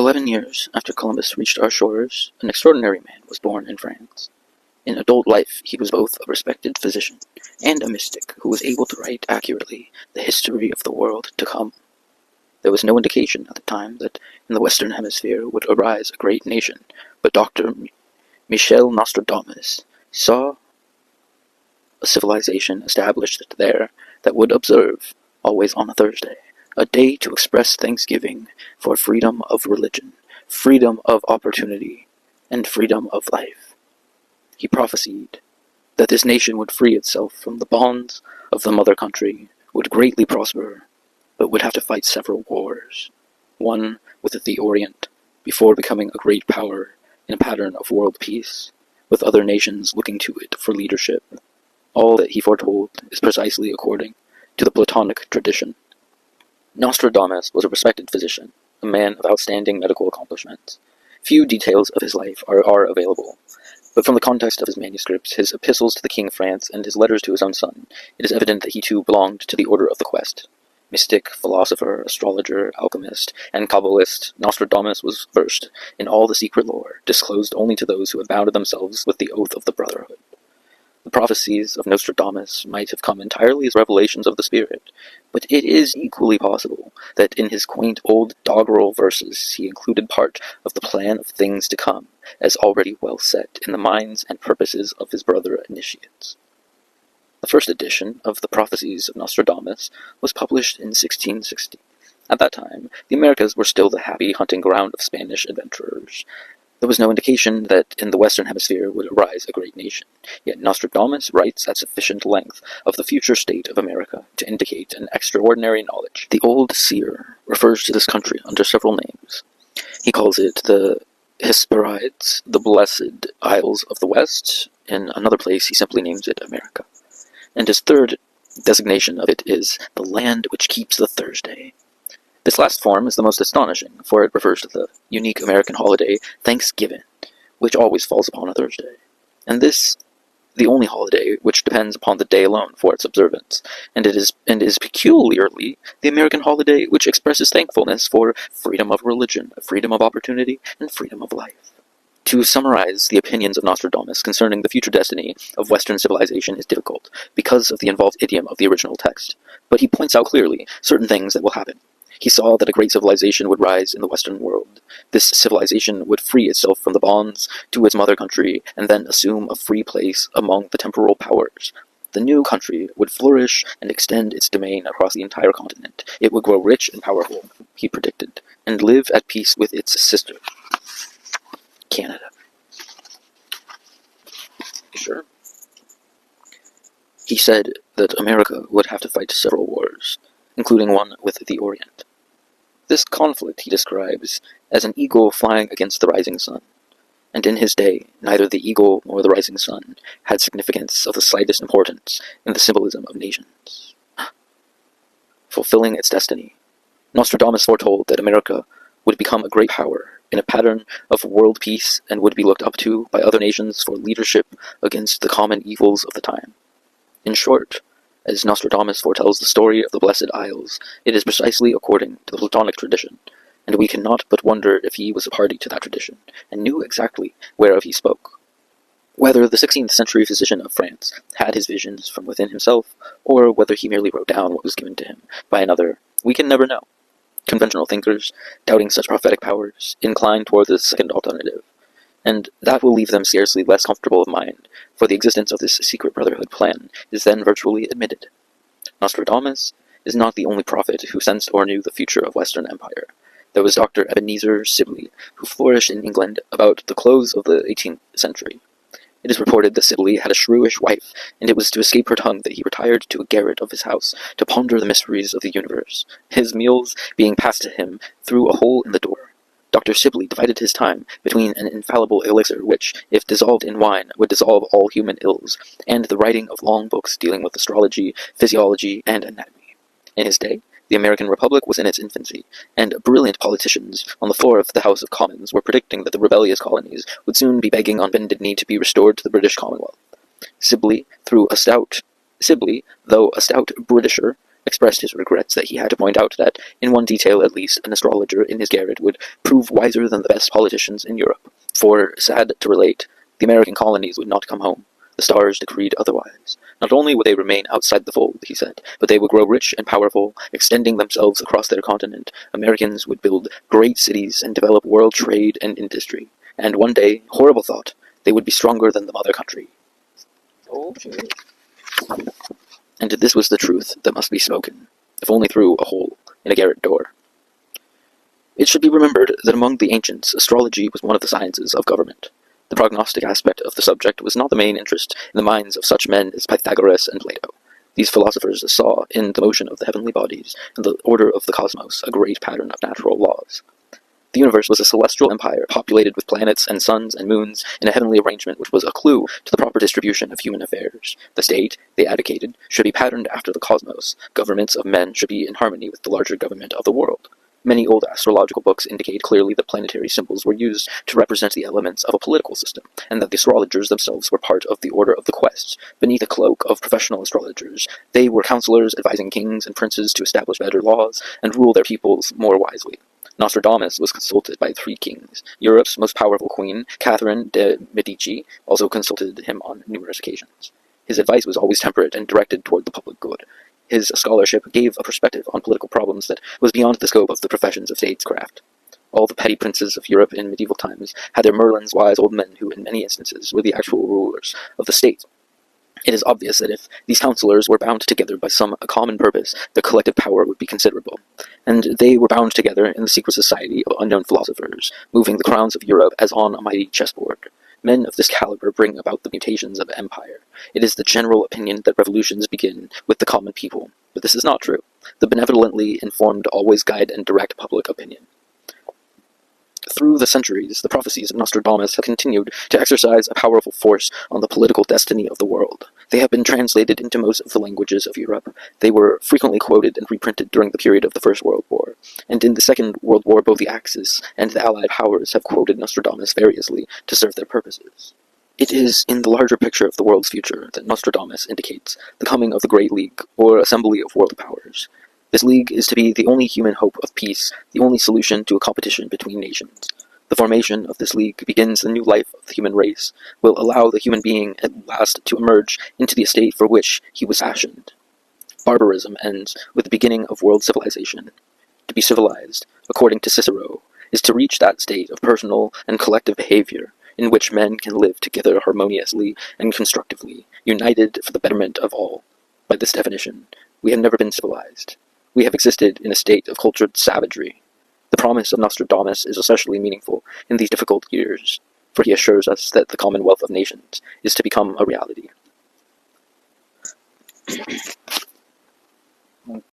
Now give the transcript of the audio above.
11 years after Columbus reached our shores, an extraordinary man was born in France. In adult life, he was both a respected physician and a mystic who was able to write accurately the history of the world to come. There was no indication at the time that in the Western Hemisphere would arise a great nation, but Dr. Michel Nostradamus saw a civilization established there that would observe, always on a Thursday, a day to express thanksgiving for freedom of religion, freedom of opportunity, and freedom of life. He prophesied that this nation would free itself from the bonds of the mother country, would greatly prosper, but would have to fight several wars, one with the Orient, before becoming a great power in a pattern of world peace, with other nations looking to it for leadership. All that he foretold is precisely according to the Platonic tradition. Nostradamus was a respected physician, a man of outstanding medical accomplishments. Few details of his life are available, but from the context of his manuscripts, his epistles to the King of France, and his letters to his own son, it is evident that he too belonged to the Order of the Quest. Mystic, philosopher, astrologer, alchemist, and Kabbalist, Nostradamus was versed in all the secret lore, disclosed only to those who had bound themselves with the oath of the Brotherhood. The prophecies of Nostradamus might have come entirely as revelations of the Spirit, but it is equally possible that in his quaint old doggerel verses he included part of the plan of things to come, as already well set in the minds and purposes of his brother initiates. The first edition of the Prophecies of Nostradamus was published in 1660. At that time, the Americas were still the happy hunting ground of Spanish adventurers. There was no indication that in the Western Hemisphere would arise a great nation, yet Nostradamus writes at sufficient length of the future state of America to indicate an extraordinary knowledge. The old seer refers to this country under several names. He calls it the Hesperides, the Blessed Isles of the West. In another place he simply names it America. And his third designation of it is the land which keeps the Thursday. This last form is the most astonishing, for it refers to the unique American holiday Thanksgiving, which always falls upon a Thursday. And this, the only holiday which depends upon the day alone for its observance, and is peculiarly the American holiday which expresses thankfulness for freedom of religion, freedom of opportunity, and freedom of life. To summarize the opinions of Nostradamus concerning the future destiny of Western civilization is difficult, because of the involved idiom of the original text, but he points out clearly certain things that will happen. He saw that a great civilization would rise in the Western world. This civilization would free itself from the bonds to its mother country, and then assume a free place among the temporal powers. The new country would flourish and extend its domain across the entire continent. It would grow rich and powerful, he predicted, and live at peace with its sister, Canada. Sure. He said that America would have to fight several wars, including one with the Orient. This conflict he describes as an eagle flying against the rising sun, and in his day neither the eagle nor the rising sun had significance of the slightest importance in the symbolism of nations. Fulfilling its destiny, Nostradamus foretold that America would become a great power in a pattern of world peace and would be looked up to by other nations for leadership against the common evils of the time. In short, as Nostradamus foretells the story of the Blessed Isles, it is precisely according to the Platonic tradition, and we cannot but wonder if he was a party to that tradition, and knew exactly whereof he spoke. Whether the 16th century physician of France had his visions from within himself, or whether he merely wrote down what was given to him by another, we can never know. Conventional thinkers, doubting such prophetic powers, incline toward the second alternative, and that will leave them scarcely less comfortable of mind, for the existence of this secret brotherhood plan is then virtually admitted. Nostradamus is not the only prophet who sensed or knew the future of Western Empire. There was Dr. Ebenezer Sibley, who flourished in England about the close of the 18th century. It is reported that Sibley had a shrewish wife, and it was to escape her tongue that he retired to a garret of his house to ponder the mysteries of the universe, his meals being passed to him through a hole in the door. Dr. Sibley divided his time between an infallible elixir which, if dissolved in wine, would dissolve all human ills, and the writing of long books dealing with astrology, physiology, and anatomy. In his day, the American Republic was in its infancy, and brilliant politicians on the floor of the House of Commons were predicting that the rebellious colonies would soon be begging on bended knee to be restored to the British Commonwealth. Sibley, though a stout Britisher, expressed his regrets that he had to point out that, in one detail at least, an astrologer in his garret would prove wiser than the best politicians in Europe. For, sad to relate, the American colonies would not come home. The stars decreed otherwise. Not only would they remain outside the fold, he said, but they would grow rich and powerful, extending themselves across their continent. Americans would build great cities and develop world trade and industry. And one day, horrible thought, they would be stronger than the mother country. Oh, shit. And this was the truth that must be spoken, if only through a hole in a garret door. It should be remembered that among the ancients, astrology was one of the sciences of government. The prognostic aspect of the subject was not the main interest in the minds of such men as Pythagoras and Plato. These philosophers saw in the motion of the heavenly bodies and the order of the cosmos a great pattern of natural laws. The universe was a celestial empire populated with planets and suns and moons in a heavenly arrangement which was a clue to the proper distribution of human affairs. The state, they advocated, should be patterned after the cosmos. Governments of men should be in harmony with the larger government of the world. Many old astrological books indicate clearly that planetary symbols were used to represent the elements of a political system, and that the astrologers themselves were part of the order of the quests. Beneath a cloak of professional astrologers, they were counselors advising kings and princes to establish better laws and rule their peoples more wisely. Nostradamus was consulted by 3 kings. Europe's most powerful queen, Catherine de' Medici, also consulted him on numerous occasions. His advice was always temperate and directed toward the public good. His scholarship gave a perspective on political problems that was beyond the scope of the professions of statecraft. All the petty princes of Europe in medieval times had their Merlins, wise old men who, in many instances, were the actual rulers of the state. It is obvious that if these counselors were bound together by some common purpose, their collective power would be considerable. And they were bound together in the secret society of unknown philosophers, moving the crowns of Europe as on a mighty chessboard. Men of this caliber bring about the mutations of empire. It is the general opinion that revolutions begin with the common people, but this is not true. The benevolently informed always guide and direct public opinion. Through the centuries, the prophecies of Nostradamus have continued to exercise a powerful force on the political destiny of the world. They have been translated into most of the languages of Europe. They were frequently quoted and reprinted during the period of the First World War. And in the Second World War, both the Axis and the Allied powers have quoted Nostradamus variously to serve their purposes. It is in the larger picture of the world's future that Nostradamus indicates the coming of the Great League, or Assembly of World Powers. This league is to be the only human hope of peace, the only solution to a competition between nations. The formation of this league begins the new life of the human race, will allow the human being at last to emerge into the estate for which he was fashioned. Barbarism ends with the beginning of world civilization. To be civilized, according to Cicero, is to reach that state of personal and collective behavior in which men can live together harmoniously and constructively, united for the betterment of all. By this definition, we have never been civilized. We have existed in a state of cultured savagery. The promise of Nostradamus is especially meaningful in these difficult years, for he assures us that the Commonwealth of Nations is to become a reality.